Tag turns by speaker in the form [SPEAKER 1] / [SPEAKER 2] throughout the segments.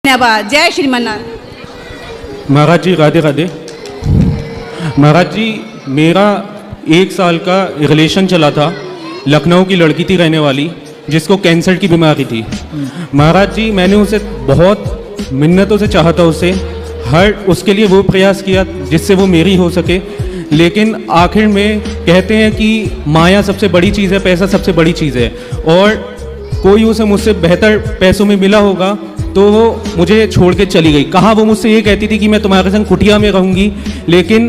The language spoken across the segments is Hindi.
[SPEAKER 1] धन्यवाद। जय श्रीमन्नारायण।
[SPEAKER 2] महाराज जी राधे राधे। महाराज जी मेरा 1 साल का रिलेशन चला था, लखनऊ की लड़की थी रहने वाली, जिसको कैंसर की बीमारी थी। महाराज जी मैंने उसे बहुत मिन्नतों से चाहा था, उसे हर उसके लिए वो प्रयास किया जिससे वो मेरी हो सके, लेकिन आखिर में कहते हैं कि माया सबसे बड़ी चीज़ है, पैसा सबसे बड़ी चीज़ है, और कोई उसे मुझसे बेहतर पैसों में मिला होगा तो वो मुझे छोड़ के चली गई। कहाँ वो मुझसे ये कहती थी कि मैं तुम्हारे संग कुटिया में रहूँगी, लेकिन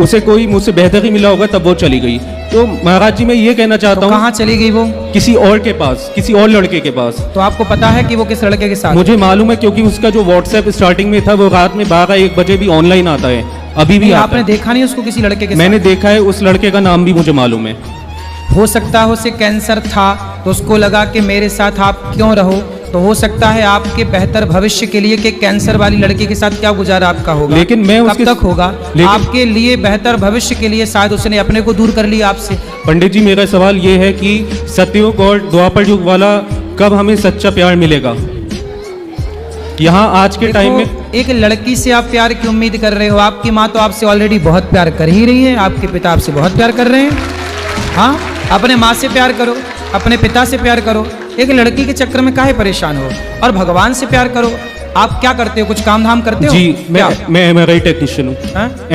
[SPEAKER 2] उसे कोई मुझसे बेहतर ही मिला होगा तब वो चली गई। तो महाराज जी मैं ये कहना चाहता हूँ,
[SPEAKER 3] कहाँ चली गई वो?
[SPEAKER 2] किसी और के पास, किसी और लड़के के पास।
[SPEAKER 3] तो आपको पता है कि वो किस लड़के के साथ?
[SPEAKER 2] मुझे मालूम है, क्योंकि उसका जो व्हाट्सएप स्टार्टिंग में था वो रात में 12-1 बजे भी ऑनलाइन आता है, अभी भी आता
[SPEAKER 3] आपने
[SPEAKER 2] है।
[SPEAKER 3] देखा नहीं उसको किसी लड़के के साथ?
[SPEAKER 2] मैंने देखा है, उस लड़के का नाम भी मुझे मालूम है।
[SPEAKER 3] हो सकता है उसे कैंसर था तो उसको लगा कि मेरे साथ आप क्यों रहो, तो हो सकता है आपके बेहतर भविष्य के लिए कि कैंसर वाली लड़की के साथ क्या गुजारा आपका होगा,
[SPEAKER 2] लेकिन मैं
[SPEAKER 3] कब
[SPEAKER 2] उसके
[SPEAKER 3] तक होगा, आपके लिए बेहतर भविष्य के लिए शायद उसने अपने को दूर कर लिया आपसे।
[SPEAKER 2] पंडित जी मेरा सवाल ये है कि सतयुग और द्वापर युग वाला कब हमें सच्चा प्यार मिलेगा? यहाँ आज के टाइम में
[SPEAKER 3] एक लड़की से आप प्यार की उम्मीद कर रहे हो? आपकी माँ तो आपसे ऑलरेडी बहुत प्यार कर ही रही है, आपके पिता आपसे बहुत प्यार कर रहे हैं। हाँ, अपने माँ से प्यार करो, अपने पिता से प्यार करो, एक लड़की के चक्कर में काहे परेशान हो? और भगवान से प्यार करो। आप क्या करते हो, कुछ काम धाम करते हो?
[SPEAKER 2] जी मैं MRI टेक्नीशियन हूँ।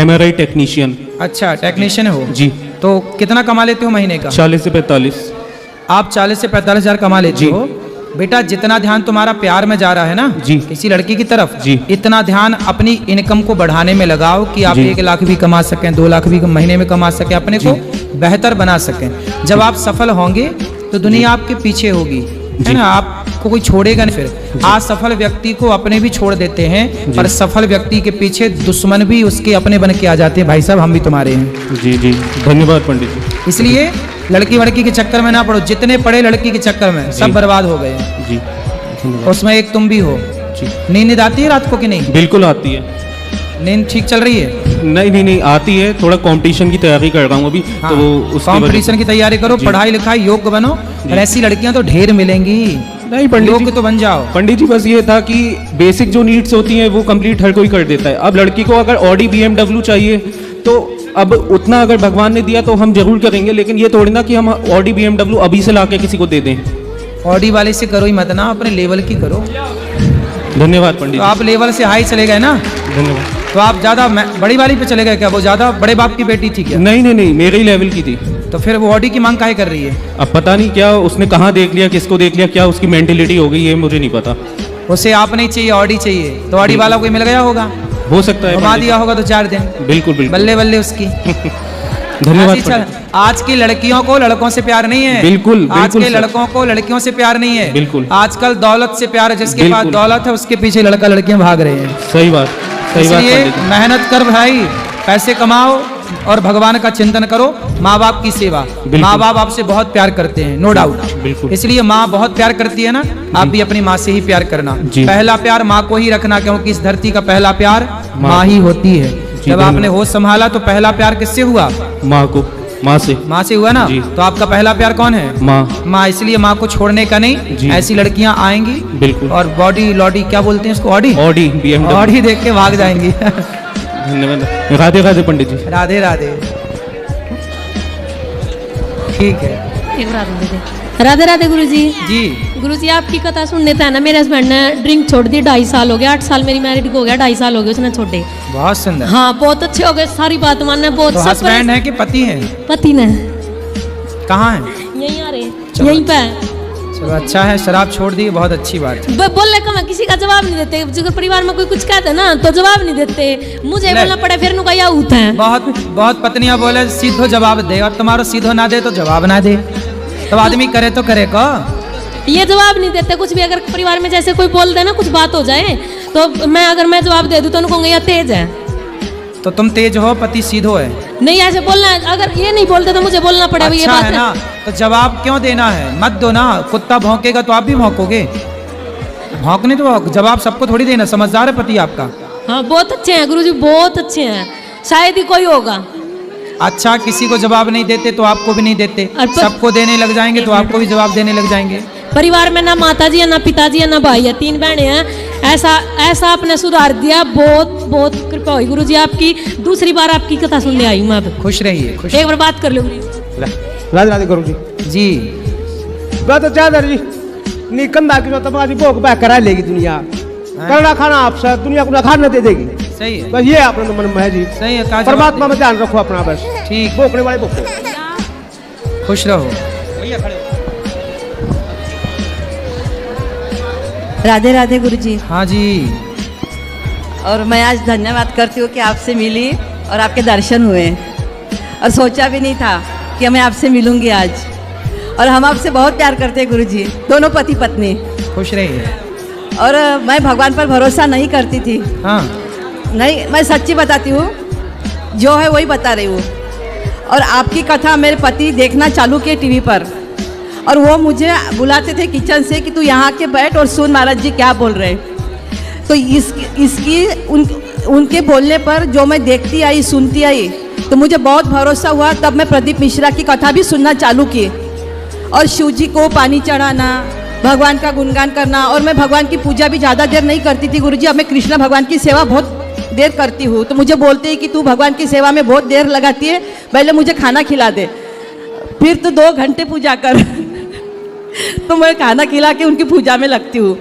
[SPEAKER 2] MRI technician.
[SPEAKER 3] अच्छा, टेक्नीशियन हो
[SPEAKER 2] जी।
[SPEAKER 3] तो कितना कमा लेते हो महीने का?
[SPEAKER 2] 40 से 45।
[SPEAKER 3] आप 40 से 45 हजार कमा लेते हो। बेटा जितना ध्यान तुम्हारा प्यार में जा रहा है ना
[SPEAKER 2] जी,
[SPEAKER 3] किसी लड़की की तरफ
[SPEAKER 2] जी,
[SPEAKER 3] इतना ध्यान अपनी इनकम को बढ़ाने में लगाओ कि आप 1 लाख भी कमा सकें, 2 लाख भी महीने में कमा सकें, अपने को बेहतर बना सकें। जब आप सफल होंगे तो दुनिया आपके पीछे होगी, है ना, आपको कोई छोड़ेगा नहीं। फिर असफल व्यक्ति को अपने भी छोड़ देते हैं, पर सफल व्यक्ति के पीछे दुश्मन भी उसके अपने बन के आ जाते हैं। भाई साहब हम भी तुम्हारे हैं।
[SPEAKER 2] जी जी धन्यवाद पंडित जी।
[SPEAKER 3] इसलिए लड़की वड़की के चक्कर में ना पड़ो, जितने पड़े लड़की के चक्कर में सब बर्बाद हो गए
[SPEAKER 2] जी।
[SPEAKER 3] उसमें एक तुम भी हो। नींद आती है रात को कि नहीं?
[SPEAKER 2] बिल्कुल आती है।
[SPEAKER 3] नींद ठीक चल रही है?
[SPEAKER 2] नहीं आती है, थोड़ा कंपटीशन की तैयारी कर रहा हूँ अभी।
[SPEAKER 3] हाँ,
[SPEAKER 2] तो
[SPEAKER 3] कंपटीशन की तैयारी करो, पढ़ाई लिखाई योग्य बनो, और ऐसी लड़कियां तो ढेर मिलेंगी।
[SPEAKER 2] नहीं पंडित जी,
[SPEAKER 3] तो बन जाओ।
[SPEAKER 2] पंडित जी बस ये था कि बेसिक जो नीड्स होती हैं वो कंप्लीट हर कोई कर देता है। अब लड़की को अगर ऑडी BMW चाहिए तो अब उतना अगर भगवान ने दिया तो हम जरूर करेंगे, लेकिन ये थोड़ी ना कि हम ऑडी BMW अभी से लाके किसी को दे दें।
[SPEAKER 3] ऑडी वाले से करो ही मत ना, अपने लेवल की करो।
[SPEAKER 2] धन्यवाद पंडित
[SPEAKER 3] तो आप लेवल से हाई चले गए ना,
[SPEAKER 2] धन्यवाद।
[SPEAKER 3] तो आप ज्यादा बड़ी वाली पे चले गए क्या? वो ज्यादा बड़े बाप की बेटी थी क्या?
[SPEAKER 2] नहीं मेरे ही लेवल की थी।
[SPEAKER 3] तो फिर वो ऑडी की मांग काहे कर रही है?
[SPEAKER 2] अब पता नहीं क्या उसने कहाँ देख लिया, किसको देख लिया, क्या उसकी मेंटेलिटी हो गई है मुझे नहीं पता।
[SPEAKER 3] उसे आप नहीं चाहिए, ऑडी चाहिए, तो ऑडी वाला कोई मिल गया होगा,
[SPEAKER 2] हो सकता है,
[SPEAKER 3] घुमा दिया होगा 2-4 दिन।
[SPEAKER 2] बिल्कुल बिल्कुल,
[SPEAKER 3] बल्ले बल्ले उसकी।
[SPEAKER 2] धन्यवाद।
[SPEAKER 3] आज की लड़कियों को लड़कों से प्यार नहीं है।
[SPEAKER 2] बिल्कुल
[SPEAKER 3] आज के लड़कों को लड़कियों से प्यार नहीं है।
[SPEAKER 2] बिल्कुल।
[SPEAKER 3] आजकल दौलत से प्यार है, जिसके पास दौलत है उसके पीछे लड़का लड़कियां भाग रहे हैं।
[SPEAKER 2] सही बात, सही बात।
[SPEAKER 3] इसलिए मेहनत कर भाई, पैसे कमाओ और भगवान का चिंतन करो, माँ बाप की सेवा। माँ बाप आपसे बहुत प्यार करते हैं, नो डाउट। इसलिए माँ बहुत प्यार करती है ना, आप भी अपनी माँ से ही प्यार करना। पहला प्यार माँ को ही रखना, क्योंकि इस धरती का पहला प्यार माँ ही होती है। जब आपने होश संभाला तो पहला प्यार किससे हुआ?
[SPEAKER 2] माँ को, माँ से हुआ ना।
[SPEAKER 3] तो आपका पहला प्यार कौन है? माँ। इसलिए माँ को छोड़ने का नहीं। ऐसी लड़कियां आएंगी बिल्कुल, और बॉडी लॉडी क्या बोलते हैं उसको, ऑडी BMW ऑडी देख के भाग जाएंगी।
[SPEAKER 2] धन्यवाद। राधे राधे पंडित जी।
[SPEAKER 3] राधे राधे। ठीक है,
[SPEAKER 4] राधे राधे गुरुजी।
[SPEAKER 3] जी
[SPEAKER 4] गुरुजी आपकी कथा सुनने था ना, मेरे हस्बैंड ने ड्रिंक छोड़ दी, 2.5 साल हो गया, 8 साल मेरी मैरिड को हो गया, 2.5 साल हो गए उसने छोड़े।
[SPEAKER 3] बहुत सुंदर।
[SPEAKER 4] हाँ बहुत अच्छे हो गए, सारी बात मानने बहुत।
[SPEAKER 3] तो हस्बैंड है कि पति है?
[SPEAKER 4] पति ने।
[SPEAKER 3] कहाँ है?
[SPEAKER 4] यहीं आ रहे, यहीं पे।
[SPEAKER 3] चलो अच्छा है, शराब छोड़ दी, बहुत अच्छी बात है।
[SPEAKER 4] बोलने का मैं किसी का जवाब नहीं देते, अगर परिवार में कोई कुछ कहते ना तो जवाब नहीं देते, मुझे बोलना पड़े, फिर नुका या होता है।
[SPEAKER 3] बहुत पत्नियां बोले सीधो जवाब दे, और तुम्हारा सीधो ना दे तो जवाब ना दे, तो आदमी करे तो करे का।
[SPEAKER 4] ये जवाब नहीं देते कुछ भी। अगर परिवार में जैसे कोई बोल दे ना, कुछ बात हो जाए तो अगर मैं जवाब दे दूं तो उनको कहूँगा तेज है।
[SPEAKER 3] तो तुम तेज हो, पति सीधो है?
[SPEAKER 4] नहीं ऐसे बोलना है, अगर ये नहीं बोलते तो मुझे बोलना पड़ेगा।
[SPEAKER 3] अच्छा
[SPEAKER 4] ये बात
[SPEAKER 3] है ना, तो जवाब क्यों देना है? मत दो ना, कुत्ता भौंकेगा तो आप भी भौंकोगे। भौंकने तो जवाब सबको थोड़ी देना। समझदार है पति आपका?
[SPEAKER 4] हाँ बहुत अच्छे हैं गुरुजी, बहुत अच्छे हैं, शायद ही कोई होगा।
[SPEAKER 3] अच्छा, किसी को जवाब नहीं देते तो आपको भी नहीं देते, सबको देने लग जाएंगे तो आपको भी जवाब देने लग जाएंगे।
[SPEAKER 4] परिवार में ना माता जी है, ना पिताजी है, ना भाई है, 3 बहनें हैं। ऐसा आपने सुधार दिया, बहुत बहुत कृपा हुई गुरुजी आपकी। दूसरी बार आपकी कथा सुनने आई हूँ मैं अब।
[SPEAKER 3] खुश रहिए, खुश।
[SPEAKER 4] एक बार बात कर लो
[SPEAKER 5] राधे राधे गुरु जी।
[SPEAKER 3] जी
[SPEAKER 5] बात तो चादर जी नी कंधा की तो तुम्हारी भोग बैक करा लेगी दुनिया। करना खाना आपसे दुनिया को खाना दे देगी।
[SPEAKER 3] सही है,
[SPEAKER 5] बस ये अपने तो मन में है जी।
[SPEAKER 3] सही है, काज
[SPEAKER 5] परमात्मा में ध्यान रखो अपना बस।
[SPEAKER 3] ठीक,
[SPEAKER 5] भोगने वाले भोगो।
[SPEAKER 3] खुश रहो।
[SPEAKER 1] राधे राधे गुरुजी।
[SPEAKER 3] हाँ जी,
[SPEAKER 1] और मैं आज धन्यवाद करती हूँ कि आपसे मिली और आपके दर्शन हुए, और सोचा भी नहीं था कि मैं आपसे मिलूंगी आज। और हम आपसे बहुत प्यार करते हैं गुरुजी, दोनों पति पत्नी।
[SPEAKER 3] खुश रहिए।
[SPEAKER 1] और मैं भगवान पर भरोसा नहीं करती थी।
[SPEAKER 3] हाँ,
[SPEAKER 1] नहीं, मैं सच्ची बताती हूँ, जो है वही बता रही हूँ। और आपकी कथा मेरे पति देखना चालू किए टीवी पर, और वो मुझे बुलाते थे किचन से कि तू यहाँ के बैठ और सुन महाराज जी क्या बोल रहे हैं। तो उनके बोलने पर जो मैं देखती आई सुनती आई, तो मुझे बहुत भरोसा हुआ। तब मैं प्रदीप मिश्रा की कथा भी सुनना चालू की, और शिव जी को पानी चढ़ाना, भगवान का गुणगान करना। और मैं भगवान की पूजा भी ज़्यादा देर नहीं करती थी गुरुजी। अब मैं कृष्ण भगवान की सेवा बहुत देर करती हूँ। तो मुझे बोलते हैं कि तू भगवान की सेवा में बहुत देर लगाती है, पहले मुझे खाना खिला दे, फिर तो 2 घंटे पूजा कर। तो मैं खाना खिला के उनकी पूजा में लगती हूँ।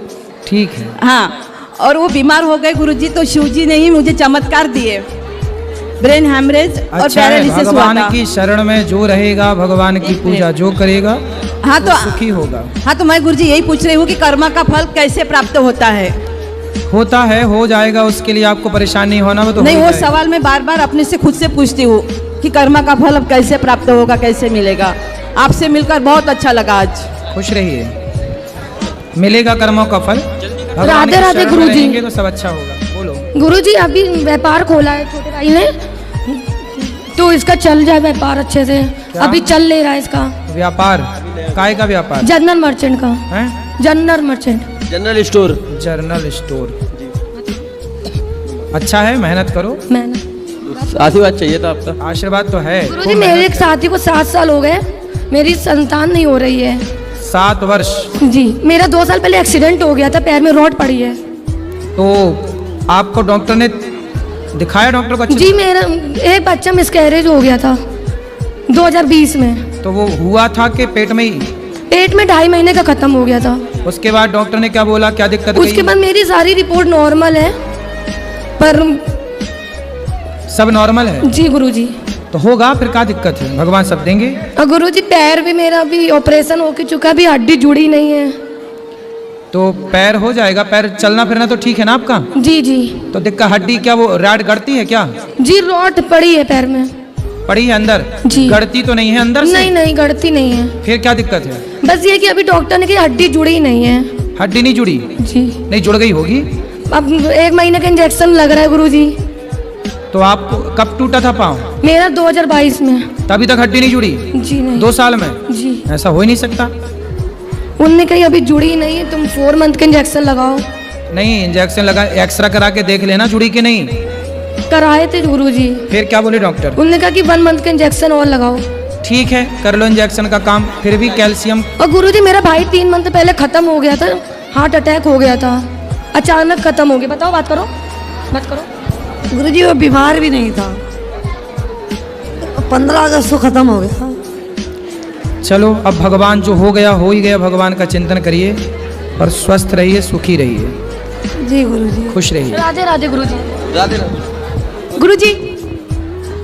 [SPEAKER 3] ठीक है।
[SPEAKER 1] हाँ, और वो बीमार हो गए गुरुजी, तो शिव जी ने ही मुझे चमत्कार दिए, ब्रेन हैमरेज और
[SPEAKER 3] अच्छा है,
[SPEAKER 1] पैरालिसिस हुआ
[SPEAKER 3] भगवान
[SPEAKER 1] था।
[SPEAKER 3] की शरण में जो रहेगा, भगवान की पूजा जो करेगा,
[SPEAKER 1] हाँ
[SPEAKER 3] वो
[SPEAKER 1] तो
[SPEAKER 3] सुखी होगा।
[SPEAKER 1] हाँ, तो मैं गुरुजी यही पूछ रही हूँ कि कर्मा का फल कैसे प्राप्त होता है।
[SPEAKER 3] होता है, हो जाएगा, उसके लिए आपको परेशान नहीं होना। वो तो
[SPEAKER 1] नहीं,
[SPEAKER 3] हो
[SPEAKER 1] वो
[SPEAKER 3] जाएगा।
[SPEAKER 1] सवाल मैं बार बार अपने से खुद से पूछती हूँ कि कर्मा का फल अब कैसे प्राप्त होगा, कैसे मिलेगा। आपसे मिलकर बहुत अच्छा लगा आज।
[SPEAKER 3] खुश रहिए, मिलेगा कर्मों का फल। भगवान
[SPEAKER 6] राधे
[SPEAKER 3] की
[SPEAKER 6] राधे
[SPEAKER 3] शरण में
[SPEAKER 6] गुरुजी।
[SPEAKER 3] रहेंगे तो सब अच्छा होगा। बोलो।
[SPEAKER 6] गुरुजी अभी व्यापार खोला है छोटे भाई ने, तो इसका चल जाए व्यापार अच्छे से। अभी चल ले रहा है इसका
[SPEAKER 3] व्यापार, काय का व्यापार
[SPEAKER 6] जनरल मर्चेंट का,
[SPEAKER 3] है?
[SPEAKER 6] General merchant.
[SPEAKER 5] General store.
[SPEAKER 3] General store. अच्छा है, मेहनत करो,
[SPEAKER 6] मैंने
[SPEAKER 5] आशीर्वाद चाहिए था आपका।
[SPEAKER 3] आशीर्वाद तो है।
[SPEAKER 6] गुरुजी मेरे एक साथी को 7 साल हो गए, मेरी संतान नहीं हो रही है।
[SPEAKER 3] 7 वर्ष।
[SPEAKER 6] जी, मेरा 2 साल पहले एक्सीडेंट हो गया था, पैर में रॉड पड़ी है।
[SPEAKER 3] तो आपको डॉक्टर ने दिखाया, डॉक्टर को?
[SPEAKER 6] जी, मेरा एक बच्चा मिसकैरेज हो गया था 2020 में।
[SPEAKER 3] तो वो हुआ था कि पेट में ही?
[SPEAKER 6] पेट में 2.5 महीने का खत्म हो गया था।
[SPEAKER 3] उसके बाद डॉक्टर ने क्या बोला, क्या दिक्कत
[SPEAKER 6] उसके
[SPEAKER 3] गई?
[SPEAKER 6] बाद मेरी सारी रिपोर्ट नॉर्मल है, पर
[SPEAKER 3] सब नॉर्मल है?
[SPEAKER 6] जी गुरुजी।
[SPEAKER 3] तो होगा, फिर क्या दिक्कत है, भगवान सब देंगे।
[SPEAKER 6] और गुरुजी पैर भी मेरा भी ऑपरेशन हो के चुका, भी हड्डी जुड़ी नहीं है।
[SPEAKER 3] तो पैर हो जाएगा, पैर चलना फिरना तो ठीक है ना आपका?
[SPEAKER 6] जी जी।
[SPEAKER 3] तो दिक्कत हड्डी क्या, वो रॉड गड़ती है क्या?
[SPEAKER 6] जी, रॉड पड़ी है पैर में।
[SPEAKER 3] पड़ी है अंदर?
[SPEAKER 6] जी।
[SPEAKER 3] गड़ती तो नहीं है अंदर से?
[SPEAKER 6] नहीं नहीं, गड़ती नहीं है।
[SPEAKER 3] फिर क्या दिक्कत है?
[SPEAKER 6] बस ये कि अभी डॉक्टर ने कहा हड्डी जुड़ी नहीं है।
[SPEAKER 3] हड्डी नहीं जुड़ी?
[SPEAKER 6] जी।
[SPEAKER 3] नहीं जुड़ गई होगी।
[SPEAKER 6] अब 1 महीने का इंजेक्शन लग रहा है गुरुजी।
[SPEAKER 3] तो आपको कब टूटा था पाँव?
[SPEAKER 6] मेरा 2022 में।
[SPEAKER 3] तभी तक हड्डी नहीं जुड़ी?
[SPEAKER 6] जी नहीं।
[SPEAKER 3] 2 साल में?
[SPEAKER 6] जी।
[SPEAKER 3] ऐसा हो ही नहीं सकता।
[SPEAKER 6] उनने कही अभी जुड़ी नहीं है, तुम 4 मंथ का इंजेक्शन लगाओ।
[SPEAKER 3] नहीं, इंजेक्शन लगा, एक्सरा करा के देख लेना जुड़ी कि नहीं।
[SPEAKER 6] कराए थे गुरुजी।
[SPEAKER 3] फिर क्या बोले डॉक्टर?
[SPEAKER 6] उनने कहा कि 1 मंथ का इंजेक्शन और लगाओ।
[SPEAKER 3] ठीक है, कर लो इंजेक्शन का काम। फिर भी कैल्शियम?
[SPEAKER 6] और गुरुजी मेरा भाई 3 मंथ पहले खत्म हो गया था, हार्ट अटैक हो गया था, अचानक खत्म हो गया। बताओ, बात करो, बात करो।
[SPEAKER 1] गुरुजी वो बीमार भी नहीं था, 15 अगस्त को खत्म हो गया।
[SPEAKER 3] चलो, अब भगवान जो हो गया हो ही गया, भगवान का चिंतन करिए और स्वस्थ रहिए, सुखी रहिए।
[SPEAKER 1] जी गुरुजी।
[SPEAKER 3] खुश रहिए।
[SPEAKER 6] राधे राधे गुरुजी।
[SPEAKER 5] राधे
[SPEAKER 1] गुरुजी,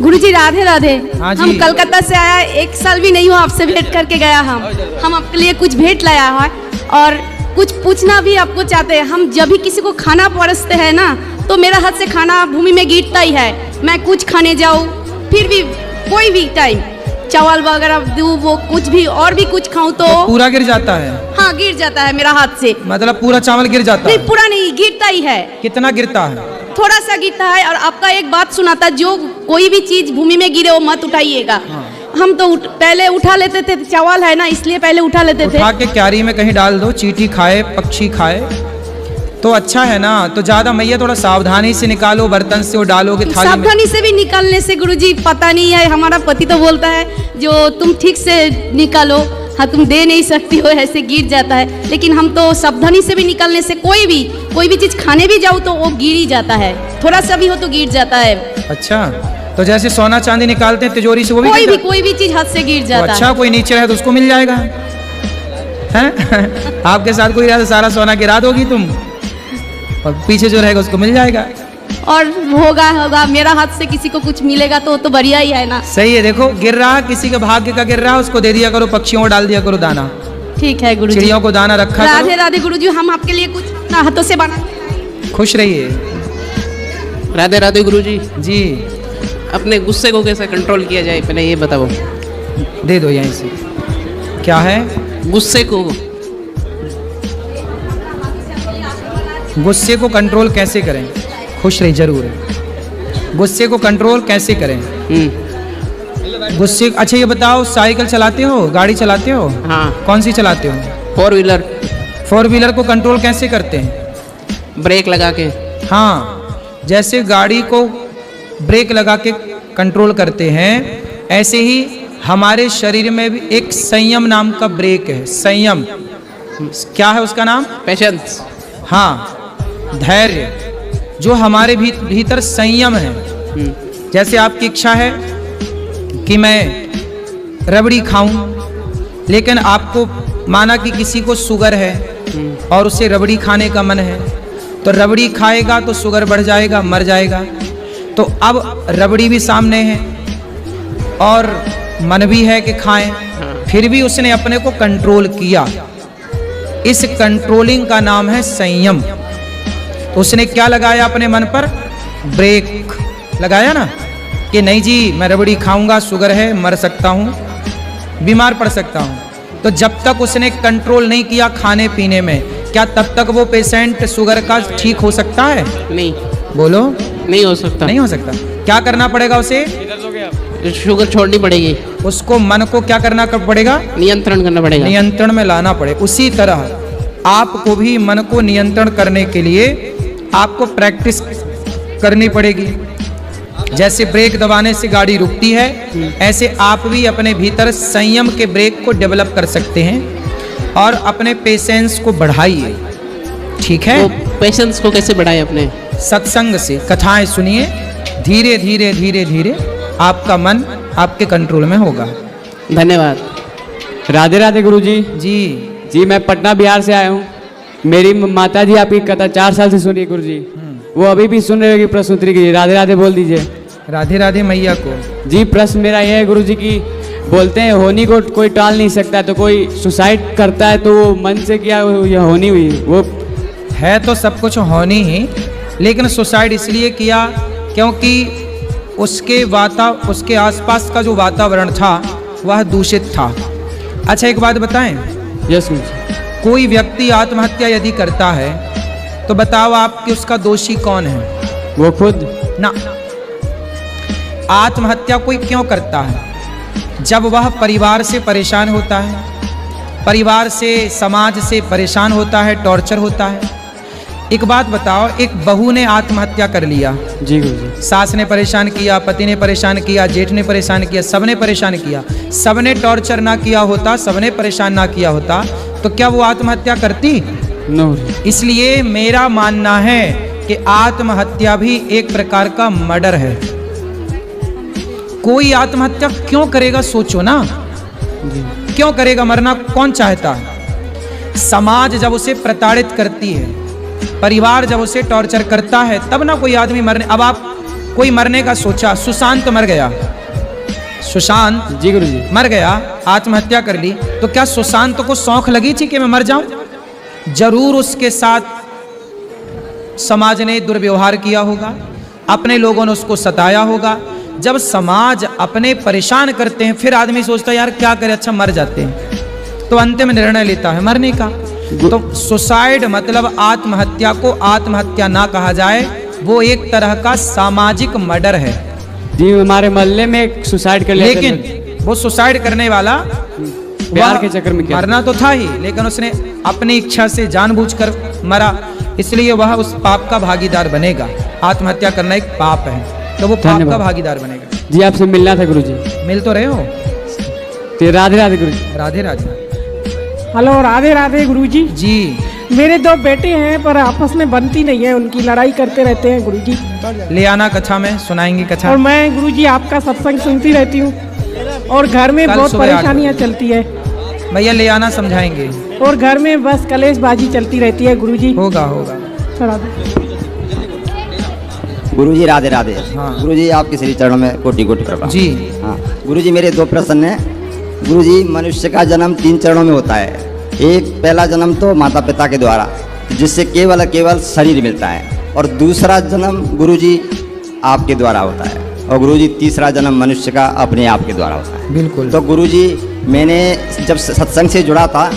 [SPEAKER 1] गुरुजी राधे राधे।
[SPEAKER 3] हाँ जी।
[SPEAKER 1] हम कलकत्ता से आया, 1 साल भी नहीं हुआ आपसे भेंट करके गया। हम आपके लिए कुछ भेंट लाया है और कुछ पूछना भी आपको चाहते हैं। हम जब भी किसी को खाना परोसते हैं ना, तो मेरा हाथ से खाना भूमि में गिरता ही है। मैं कुछ खाने जाऊँ, फिर भी कोई भी टाइम चावल वगैरह दूँ, वो कुछ भी और भी कुछ खाऊं तो
[SPEAKER 3] पूरा गिर जाता है?
[SPEAKER 1] हाँ, गिर जाता है मेरा हाथ से।
[SPEAKER 3] मतलब पूरा चावल गिर जाता
[SPEAKER 1] नहीं,
[SPEAKER 3] है?
[SPEAKER 1] पूरा नहीं, गिरता ही है।
[SPEAKER 3] कितना गिरता है?
[SPEAKER 1] थोड़ा सा गिरता है। और आपका एक बात सुनाता, जो कोई भी चीज भूमि में गिरे वो मत उठाइएगा। हम तो पहले उठा लेते थे, चावल है ना इसलिए पहले उठा लेते थे।
[SPEAKER 3] उठा के क्यारी में कहीं डाल दो, चींटी खाए, पक्षी खाए तो अच्छा है ना। तो ज्यादा मैया थोड़ा सावधानी से निकालो, बर्तन से वो डालोगे थाली में।
[SPEAKER 1] सावधानी से भी निकालने से गुरुजी पता नहीं है, हमारा पति तो बोलता है जो तुम ठीक से निकालो,
[SPEAKER 7] हाँ तुम दे नहीं सकती हो, ऐसे गिर जाता है। लेकिन हम तो सावधानी से भी निकलने से कोई भी चीज़ खाने भी जाऊँ तो वो गिर ही जाता है, थोड़ा सा भी हो तो गिर जाता है।
[SPEAKER 3] अच्छा, तो जैसे सोना चांदी निकालते हैं तिजोरी से, वो भी
[SPEAKER 7] कोई भी चीज़ हाथ से गिर
[SPEAKER 3] तो
[SPEAKER 7] जाता
[SPEAKER 3] अच्छा
[SPEAKER 7] है।
[SPEAKER 3] कोई नीचे रहे तो उसको मिल जाएगा हैं? आपके साथ कोई रहा तो सारा सोना गिरा दोगी तुम, और पीछे जो रहेगा उसको मिल जाएगा।
[SPEAKER 7] और होगा मेरा हाथ से किसी को कुछ मिलेगा तो बढ़िया ही है ना।
[SPEAKER 3] सही है, देखो गिर रहा किसी के भाग्य का गिर रहा, उसको दे दिया करो, पक्षियों को डाल दिया करो दाना,
[SPEAKER 7] ठीक है गुरुजी।
[SPEAKER 3] चिड़ियों को दाना रखा
[SPEAKER 7] राधे
[SPEAKER 3] करो।
[SPEAKER 7] राधे गुरुजी, हम आपके लिए कुछ अपना हाथों से बना।
[SPEAKER 3] खुश रहिए।
[SPEAKER 8] राधे राधे गुरुजी।
[SPEAKER 3] जी,
[SPEAKER 8] अपने गुस्से को कैसे कंट्रोल किया जाए, पहले ये बताओ।
[SPEAKER 3] दे दो यहीं से। क्या है?
[SPEAKER 8] गुस्से को
[SPEAKER 3] कंट्रोल कैसे करें? खुश रही जरूर। गुस्से को कंट्रोल कैसे करें? गुस्से, अच्छा ये बताओ, साइकिल चलाते हो, गाड़ी चलाते हो?
[SPEAKER 8] हाँ।
[SPEAKER 3] कौन सी चलाते हो?
[SPEAKER 8] 4 व्हीलर।
[SPEAKER 3] 4 व्हीलर को कंट्रोल कैसे करते हैं?
[SPEAKER 8] ब्रेक लगा के।
[SPEAKER 3] हाँ, जैसे गाड़ी को ब्रेक लगा के कंट्रोल करते हैं, ऐसे ही हमारे शरीर में भी एक संयम नाम का ब्रेक है। संयम क्या है उसका नाम?
[SPEAKER 8] पेशेंस।
[SPEAKER 3] हाँ, धैर्य, जो हमारे भीतर संयम है। जैसे आपकी इच्छा है कि मैं रबड़ी खाऊं, लेकिन आपको माना कि किसी को शुगर है और उसे रबड़ी खाने का मन है, तो रबड़ी खाएगा तो शुगर बढ़ जाएगा, मर जाएगा। तो अब रबड़ी भी सामने है और मन भी है कि खाएं, फिर भी उसने अपने को कंट्रोल किया। इस कंट्रोलिंग का नाम है संयम। तो उसने क्या लगाया अपने मन पर? ब्रेक लगाया ना, कि नहीं जी मैं रबड़ी खाऊंगा, शुगर है, मर सकता हूँ, बीमार पड़ सकता हूँ। तो जब तक उसने कंट्रोल नहीं किया खाने पीने में, क्या तब तक वो पेशेंट शुगर का ठीक हो सकता है?
[SPEAKER 8] नहीं,
[SPEAKER 3] बोलो।
[SPEAKER 8] नहीं हो सकता।
[SPEAKER 3] नहीं हो सकता। क्या करना पड़ेगा उसे?
[SPEAKER 8] शुगर छोड़नी पड़ेगी।
[SPEAKER 3] उसको मन को क्या करना पड़ेगा?
[SPEAKER 8] नियंत्रण करना पड़ेगा।
[SPEAKER 3] नियंत्रण में लाना पड़े। उसी तरह आपको भी मन को नियंत्रण करने के लिए आपको प्रैक्टिस करनी पड़ेगी। जैसे ब्रेक दबाने से गाड़ी रुकती है, ऐसे आप भी अपने भीतर संयम के ब्रेक को डेवलप कर सकते हैं और अपने पेशेंस को बढ़ाइए। ठीक है?
[SPEAKER 8] तो पेशेंस को कैसे बढ़ाए अपने?
[SPEAKER 3] सत्संग से, कथाएं सुनिए, धीरे धीरे धीरे धीरे आपका मन आपके कंट्रोल में होगा।
[SPEAKER 8] धन्यवाद।
[SPEAKER 9] राधे राधे गुरुजी।
[SPEAKER 3] जी
[SPEAKER 9] जी, मैं पटना बिहार से आया हूँ। मेरी माता जी आपकी कथा 4 साल से सुन रही है गुरुजी, वो अभी भी सुन रहे होगी प्रस्तुति की। राधे राधे बोल दीजिए।
[SPEAKER 3] राधे राधे मैया को।
[SPEAKER 9] जी, प्रश्न मेरा यह है गुरुजी की, बोलते हैं होनी को कोई टाल नहीं सकता, तो कोई सुसाइड करता है तो वो मन से किया या होनी हुई, वो
[SPEAKER 3] है तो सब कुछ होनी ही, लेकिन सुसाइड इसलिए किया क्योंकि उसके आसपास का जो वातावरण था वह दूषित था। अच्छा एक बात बताएं,
[SPEAKER 9] यस गुरुजी।
[SPEAKER 3] कोई व्यक्ति आत्महत्या यदि करता है तो बताओ आप कि उसका दोषी कौन है?
[SPEAKER 9] वो खुद
[SPEAKER 3] ना। आत्महत्या कोई क्यों करता है? जब वह परिवार से परेशान होता है, परिवार से, समाज से परेशान होता है, टॉर्चर होता है। एक बात बताओ, एक बहू ने आत्महत्या कर लिया,
[SPEAKER 9] जी गुरुजी,
[SPEAKER 3] सास ने परेशान किया, पति ने परेशान किया, जेठ ने परेशान किया, सबने परेशान किया, सबने टॉर्चर ना किया होता, सबने परेशान ना किया होता, तो क्या वो आत्महत्या करती?
[SPEAKER 9] नो।
[SPEAKER 3] इसलिए मेरा मानना है कि आत्महत्या भी एक प्रकार का मर्डर है। कोई आत्महत्या क्यों करेगा? सोचो ना, क्यों करेगा? मरना कौन चाहता है? समाज जब उसे प्रताड़ित करती है, परिवार जब उसे टॉर्चर करता है, तब ना कोई आदमी मरने। अब आप कोई मरने का सोचा, सुशांत मर गया, सुशांत
[SPEAKER 9] जी गुरुजी,
[SPEAKER 3] मर गया, आत्महत्या कर ली, तो क्या सुशांत को शौक लगी थी कि मैं मर जाऊं? जरूर उसके साथ समाज ने दुर्व्यवहार किया होगा, अपने लोगों ने उसको सताया होगा। जब समाज अपने परेशान करते हैं, फिर आदमी सोचता है यार क्या करे, अच्छा मर जाते हैं, तो अंतिम निर्णय लेता है मरने का। तो सुसाइड मतलब आत्महत्या को आत्महत्या ना कहा जाए, वो एक तरह का सामाजिक मर्डर है।
[SPEAKER 9] जी, हमारे मोहल्ले में एक सुसाइड कर लिया,
[SPEAKER 3] लेकिन वो सुसाइड करने वाला
[SPEAKER 9] प्यार के चक्कर में किया,
[SPEAKER 3] मरना तो था ही, लेकिन उसने अपनी इच्छा से जानबूझकर मरा, इसलिए वह उस पाप का भागीदार बनेगा। आत्महत्या करना एक पाप है, तो वो पाप का भागीदार बनेगा।
[SPEAKER 9] जी, आपसे मिलना था गुरुजी।
[SPEAKER 3] मिल तो रहे हो।
[SPEAKER 9] राधे राधे गुरुजी।
[SPEAKER 3] राधे राधे।
[SPEAKER 10] हेलो, राधे राधे गुरुजी।
[SPEAKER 3] जी।
[SPEAKER 10] मेरे दो बेटे हैं पर आपस में बनती नहीं है, उनकी लड़ाई करते रहते हैं गुरुजी।
[SPEAKER 3] ले आना कथा में, सुनाएंगे कथा।
[SPEAKER 10] और मैं गुरुजी आपका सत्संग सुनती रहती हूँ और घर में
[SPEAKER 3] कल
[SPEAKER 10] बहुत
[SPEAKER 3] सुबह 8
[SPEAKER 10] परेशानियाँ चलती है
[SPEAKER 3] भैया ले आना, समझाएंगे।
[SPEAKER 10] और घर में बस कलेशबाजी चलती रहती है गुरुजी।
[SPEAKER 3] होगा होगा।
[SPEAKER 10] चला दो।
[SPEAKER 11] गुरुजी राधे राधे।
[SPEAKER 3] हाँ।
[SPEAKER 11] गुरुजी आपके श्री चरणों में कोटि कोटि प्रणाम।
[SPEAKER 3] जी।
[SPEAKER 11] हाँ गुरुजी, मेरे दो प्रश्न हैं। गुरुजी, मनुष्य का जन्म 3 चरणों में होता है। एक पहला जन्म तो माता पिता के द्वारा, जिससे केवल केवल शरीर मिलता है, और दूसरा जन्म गुरुजी आपके द्वारा होता है, और गुरुजी तीसरा जन्म मनुष्य का अपने आप के द्वारा होता है।
[SPEAKER 3] बिल्कुल।
[SPEAKER 11] तो गुरुजी, मैंने जब सत्संग से जुड़ा था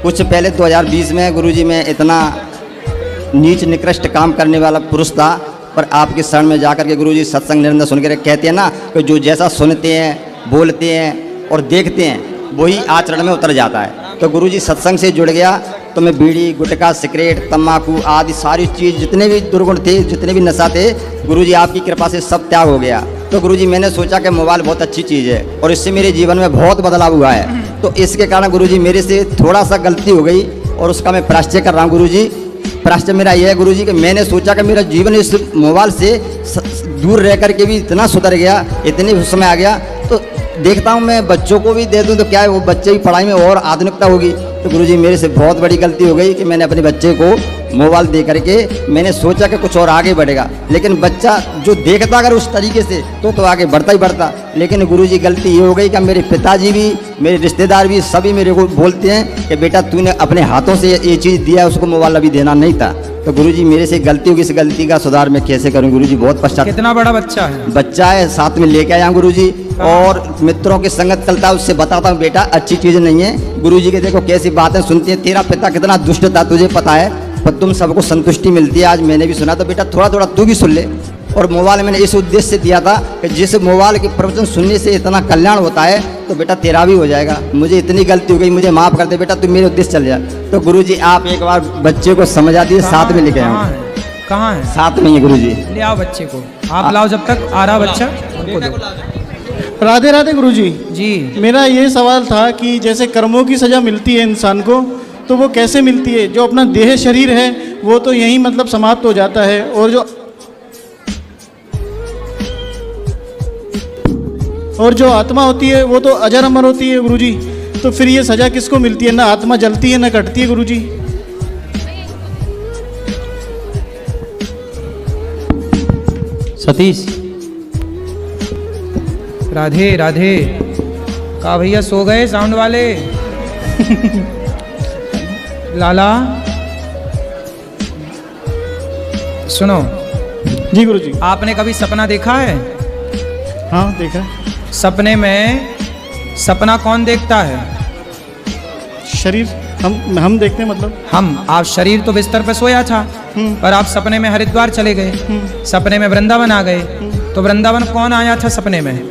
[SPEAKER 11] कुछ पहले 2020 में, गुरुजी मैं इतना नीच निकृष्ट काम करने वाला पुरुष था, पर आपके शरण में जाकर के गुरुजी सत्संग निरंतर सुन के कहते हैं ना कि जो जैसा सुनते हैं, बोलते हैं और देखते हैं वही आचरण में उतर जाता है। तो गुरुजी सत्संग से जुड़ गया तो मैं बीड़ी, गुटखा, सिगरेट, तम्बाकू आदि सारी चीज़, जितने भी दुर्गुण थे, जितने भी नशा थे, गुरुजी आपकी कृपा से सब त्याग हो गया। तो गुरुजी मैंने सोचा कि मोबाइल बहुत अच्छी चीज़ है और इससे मेरे जीवन में बहुत बदलाव हुआ है। तो इसके कारण गुरुजी मेरे से थोड़ा सा गलती हो गई और उसका मैं प्रायश्चित कर रहा हूँ गुरुजी। प्रायश्चित मेरा यह है गुरुजी कि मैंने सोचा कि मेरा जीवन इस मोबाइल से दूर रह कर के भी इतना सुधर गया, इतनी उस समय आ गया। तो देखता हूँ मैं बच्चों को भी दे दूँ तो क्या है, वो बच्चे की पढ़ाई में और आधुनिकता होगी। तो गुरुजी मेरे से बहुत बड़ी गलती हो गई कि मैंने अपने बच्चे को मोबाइल दे करके मैंने सोचा कि कुछ और आगे बढ़ेगा, लेकिन बच्चा जो देखता अगर उस तरीके से तो आगे बढ़ता ही बढ़ता। लेकिन गुरुजी गलती ये हो गई कि मेरे पिताजी भी, मेरे रिश्तेदार भी, सभी मेरे को बोलते हैं कि बेटा तूने अपने हाथों से ये चीज़ दिया, उसको मोबाइल अभी देना नहीं था। तो गुरुजी मेरे से गलती होगी, इस गलती का सुधार मैं कैसे करूं गुरुजी? बहुत पश्चात।
[SPEAKER 3] कितना बड़ा बच्चा है?
[SPEAKER 11] बच्चा है, साथ में लेके आया गुरुजी, और मित्रों की संगत करता है, उससे बताता हूँ बेटा अच्छी चीज़ नहीं है। गुरुजी के देखो कैसी बातें सुनती है, तेरा पिता कितना दुष्ट था तुझे पता है, पर तुम सबको संतुष्टि मिलती है। आज मैंने भी सुना, तो बेटा थोड़ा थोड़ा तू भी सुन ले। और मोबाइल मैंने इस उद्देश्य से दिया था कि जिस मोबाइल के प्रवचन सुनने से इतना कल्याण होता है तो बेटा तेरा भी हो जाएगा। मुझे इतनी गलती हो गई, मुझे माफ़ कर दे बेटा, तू मेरे उद्देश्य चल जा। तो गुरुजी आप एक बार बच्चे को समझा दिए, साथ में लेके आए।
[SPEAKER 3] कहाँ है?
[SPEAKER 11] साथ में ही गुरुजी।
[SPEAKER 3] ले आओ बच्चे को, आप लाओ, जब तक आ रहा बच्चा उनको दो।
[SPEAKER 12] राधे राधे गुरुजी।
[SPEAKER 3] जी।
[SPEAKER 12] मेरा ये सवाल था कि जैसे कर्मों की सज़ा मिलती है इंसान को, तो वो कैसे मिलती है? जो अपना देह शरीर है वो तो यहीं मतलब समाप्त हो जाता है, और जो आत्मा होती है वो तो अजर अमर होती है गुरुजी। तो फिर ये सज़ा किसको मिलती है? ना आत्मा जलती है ना कटती है गुरुजी।
[SPEAKER 9] सतीश।
[SPEAKER 3] राधे राधे। कहा भैया सो गए साउंड वाले? लाला सुनो।
[SPEAKER 12] जी गुरुजी।
[SPEAKER 3] आपने कभी सपना देखा है?
[SPEAKER 12] हाँ देखा।
[SPEAKER 3] सपने में सपना कौन देखता है?
[SPEAKER 12] शरीर। हम देखते हैं, मतलब
[SPEAKER 3] आप शरीर तो बिस्तर पे सोया था, पर आप सपने में हरिद्वार चले गए, सपने में वृंदावन आ गए। तो वृंदावन कौन आया था सपने में?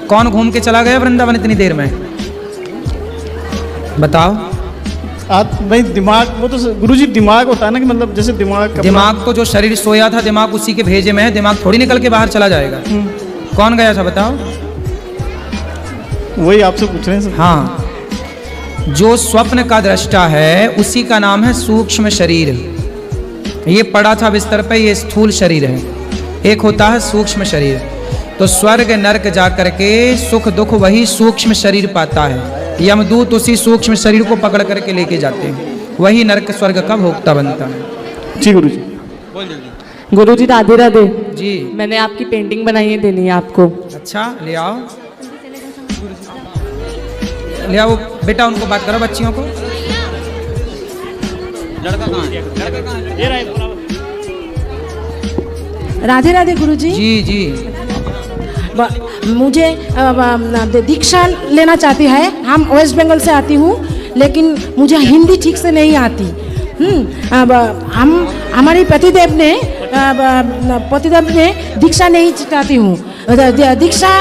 [SPEAKER 3] कौन घूम के चला गया वृंदावन इतनी देर में? बताओ।
[SPEAKER 12] भाई दिमाग, वो तो गुरुजी दिमाग होता है ना, कि मतलब जैसे
[SPEAKER 3] दिमाग को जो शरीर सोया था, दिमाग उसी के भेजे में है, दिमाग थोड़ी निकल के बाहर चला जाएगा। कौन गया था बताओ?
[SPEAKER 12] वही आपसे पूछ रहे हैं।
[SPEAKER 3] हाँ, जो स्वप्न का दृष्टा है उसी का नाम है सूक्ष्म शरीर। ये पड़ा था बिस्तर पे, ये स्थूल शरीर है, एक होता है सूक्ष्म शरीर। तो स्वर्ग नरक जा करके सुख दुख वही सूक्ष्म शरीर पाता है। यमदूत उसी सूक्ष्म शरीर को पकड़ करके लेके जाते हैं, वही नरक स्वर्ग का भोक्ता बनता है।
[SPEAKER 12] जी गुरुजी।
[SPEAKER 10] गुरुजी राधे राधे।
[SPEAKER 3] जी।
[SPEAKER 10] मैंने आपकी पेंटिंग बनाई है, देनी है आपको।
[SPEAKER 3] अच्छा ले आओ, ले आओ बेटा, उनको बात करो बच्चियों को।
[SPEAKER 9] लड़का कहाँ है?
[SPEAKER 10] राधे राधे गुरुजी।
[SPEAKER 3] जी जी।
[SPEAKER 10] मुझे दीक्षा लेना चाहती है। हम वेस्ट बंगाल से आती हूँ, लेकिन मुझे हिंदी ठीक से नहीं आती। अब हम हमारे पतिदेव ने दीक्षा नहीं चाहती हूँ, दीक्षा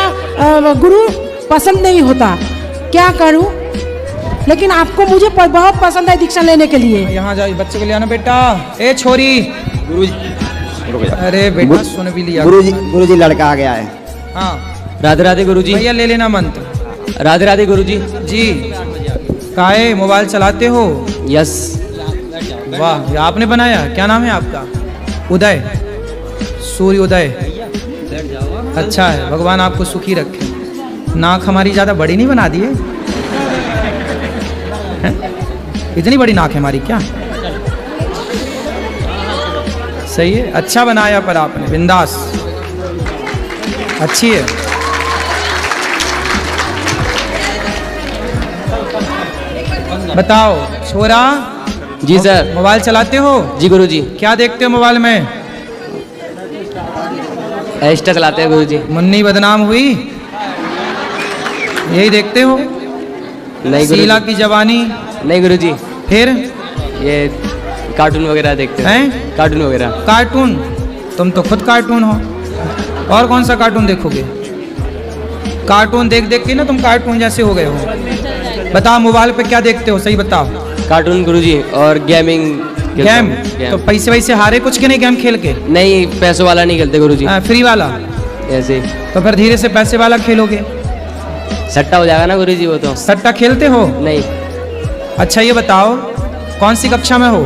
[SPEAKER 10] गुरु पसंद नहीं होता, क्या करूँ? लेकिन आपको मुझे बहुत पसंद है दीक्षा लेने के लिए।
[SPEAKER 3] यहाँ जाओ, बच्चे को ले आना बेटा। ए छोरी।
[SPEAKER 11] गुरुजी।
[SPEAKER 3] अरे बेटा सुन भी लिया।
[SPEAKER 11] गुरुजी लड़का आ गया है।
[SPEAKER 3] हाँ
[SPEAKER 9] राधे राधे गुरुजी।
[SPEAKER 3] भैया ले लेना मंत्र।
[SPEAKER 9] राधे राधे गुरुजी।
[SPEAKER 3] जी। काहे मोबाइल चलाते हो?
[SPEAKER 9] यस।
[SPEAKER 3] वाह, ये आपने बनाया? क्या नाम है आपका? उदय, सूर्य उदय। अच्छा है, भगवान आपको सुखी रखे। नाक हमारी ज़्यादा बड़ी नहीं बना दिए? हैं? इतनी बड़ी नाक है हमारी क्या? सही है, अच्छा बनाया पर आपने, बिंदास, अच्छी है। बताओ छोरा।
[SPEAKER 9] जी सर।
[SPEAKER 3] मोबाइल चलाते हो?
[SPEAKER 9] जी गुरुजी।
[SPEAKER 3] क्या देखते हो मोबाइल में?
[SPEAKER 9] इंस्टा चलाते हैं गुरुजी।
[SPEAKER 3] मुन्नी बदनाम हुई, यही देखते हो?
[SPEAKER 9] नहीं
[SPEAKER 3] शीला
[SPEAKER 9] गुरुजी।
[SPEAKER 3] की जवानी?
[SPEAKER 9] नहीं गुरुजी,
[SPEAKER 3] फिर
[SPEAKER 9] ये कार्टून वगैरह देखते
[SPEAKER 3] हैं?
[SPEAKER 9] कार्टून वगैरह।
[SPEAKER 3] कार्टून? तुम तो खुद कार्टून हो, और कौन सा कार्टून देखोगे? कार्टून देख देख के ना तुम कार्टून जैसे हो गए हो। बताओ मोबाइल पे क्या देखते हो, सही बताओ।
[SPEAKER 9] कार्टून गुरुजी, और गेमिंग।
[SPEAKER 3] गेम? तो पैसे वैसे हारे कुछ के नहीं गेम खेल के?
[SPEAKER 9] नहीं, पैसों वाला नहीं खेलते गुरुजी।
[SPEAKER 3] फ्री वाला?
[SPEAKER 9] ऐसे।
[SPEAKER 3] तो फिर धीरे से पैसे वाला खेलोगे।
[SPEAKER 9] सट्टा हो जाएगा ना गुरुजी वो तो।
[SPEAKER 3] सट्टा खेलते हो?
[SPEAKER 9] नहीं।
[SPEAKER 3] अच्छा ये बताओ, कौन सी कक्षा में हो?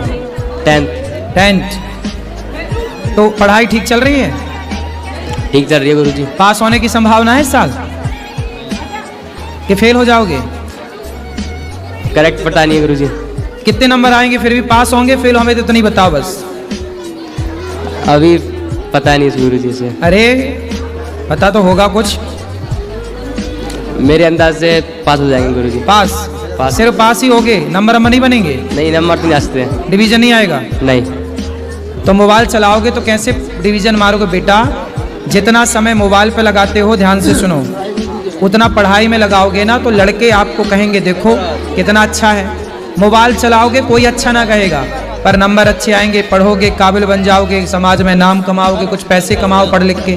[SPEAKER 9] 10th।
[SPEAKER 3] तो पढ़ाई ठीक चल रही है?
[SPEAKER 9] ठीक चल रही है गुरुजी।
[SPEAKER 3] पास होने की संभावना है इस साल कि फेल हो जाओगे?
[SPEAKER 9] करेक्ट पता नहीं है गुरुजी।
[SPEAKER 3] कितने नंबर आएंगे फिर भी? पास होंगे, फेल होंगे तो नहीं बताओ बस।
[SPEAKER 9] अभी पता नहीं गुरुजी से।
[SPEAKER 3] अरे पता तो होगा कुछ।
[SPEAKER 9] मेरे अंदाज से पास हो जाएंगे गुरुजी।
[SPEAKER 3] पास?
[SPEAKER 9] पास।
[SPEAKER 3] सिर्फ पास ही होगे, नंबर नहीं बनेंगे?
[SPEAKER 9] नहीं, नंबर तो नहीं आते।
[SPEAKER 3] डिवीजन नहीं आएगा?
[SPEAKER 9] नहीं।
[SPEAKER 3] तो मोबाइल चलाओगे तो कैसे डिवीजन मारोगे बेटा? जितना समय मोबाइल पे लगाते हो, ध्यान से सुनो, उतना पढ़ाई में लगाओगे ना तो लड़के आपको कहेंगे देखो कितना अच्छा है। मोबाइल चलाओगे कोई अच्छा ना कहेगा, पर नंबर अच्छे आएंगे, पढ़ोगे, काबिल बन जाओगे, समाज में नाम कमाओगे, कुछ पैसे कमाओ पढ़ लिख के,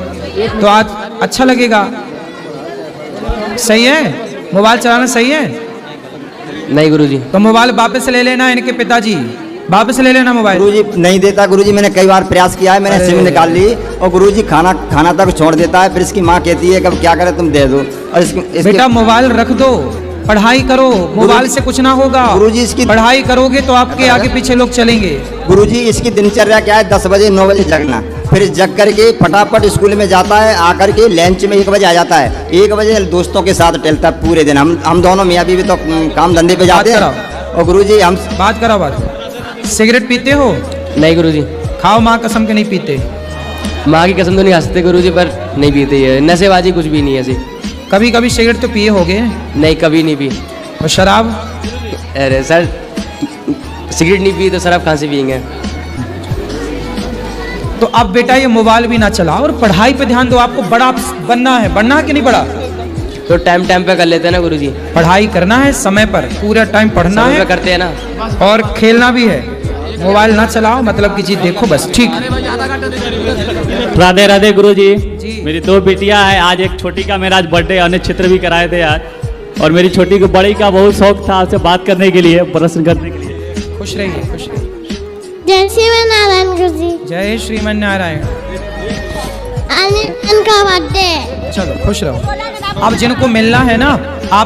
[SPEAKER 3] तो आज अच्छा लगेगा। सही है? मोबाइल चलाना सही है?
[SPEAKER 9] नहीं गुरुजी।
[SPEAKER 3] तो मोबाइल वापस ले लेना इनके पिताजी, वापस ले लेना मोबाइल।
[SPEAKER 11] गुरुजी नहीं देता गुरुजी, मैंने कई बार प्रयास किया है, मैंने सिम निकाल ली और गुरुजी खाना तक छोड़ देता है। फिर इसकी माँ कहती है कब क्या करे तुम दे दो। और
[SPEAKER 3] बेटा मोबाइल रख दो, पढ़ाई करो, मोबाइल से कुछ ना होगा।
[SPEAKER 11] गुरुजी इसकी
[SPEAKER 3] पढ़ाई करोगे तो आपके आगे पीछे लोग चलेंगे।
[SPEAKER 11] गुरुजी इसकी दिनचर्या क्या है? 10 बजे 9 बजे जगना, फिर जग करके फटाफट स्कूल में जाता है, आकर के लंच में 1 बजे आ जाता है, 1 बजे दोस्तों के साथ टहलता है पूरे दिन। हम दोनों मियाँ बीवी तो काम धंधे पे जाते हैं। और गुरुजी हम
[SPEAKER 3] बात कराओ, बात। सिगरेट पीते हो?
[SPEAKER 9] नहीं गुरुजी।
[SPEAKER 3] खाओ माँ कसम के नहीं पीते?
[SPEAKER 9] माँ की कसम तो नहीं हंसते गुरुजी, पर नहीं पीते ये। नशेबाजी कुछ भी नहीं है ऐसी।
[SPEAKER 3] कभी कभी सिगरेट तो पिए होगे?
[SPEAKER 9] नहीं, कभी नहीं पी।
[SPEAKER 3] और शराब?
[SPEAKER 9] अरे सर, सिगरेट नहीं पी तो शराब कहाँ से पियेंगे?
[SPEAKER 3] तो अब बेटा ये मोबाइल भी ना चलाओ और पढ़ाई पे ध्यान दो। आपको बड़ा बनना है, बढ़ना है कि नहीं बड़ा?
[SPEAKER 9] तो टाइम पे कर लेते हैं ना गुरुजी।
[SPEAKER 3] पढ़ाई करना है समय पर, पूरा टाइम पढ़ना
[SPEAKER 9] समय
[SPEAKER 3] है
[SPEAKER 9] पे करते हैं ना,
[SPEAKER 3] और खेलना भी है। मोबाइल ना चलाओ, मतलब की चीज देखो बस, ठीक।
[SPEAKER 13] राधे राधे गुरुजी। मेरी 2 बेटियां हैं, आज एक छोटी का मेरा आज बर्थडे, अन्य क्षेत्र भी कराए थे आज, और मेरी छोटी को बड़ी का बहुत शौक था आपसे बात करने के लिए, प्रश्न करने के लिए।
[SPEAKER 3] खुश रहिए, खुश रहिए।
[SPEAKER 14] जय श्रीमन नारायण गुरुजी।
[SPEAKER 3] जय श्रीमन नारायण।
[SPEAKER 14] आज इनका बर्थडे।
[SPEAKER 3] चलो खुश रहो। अब जिनको मिलना है ना, आप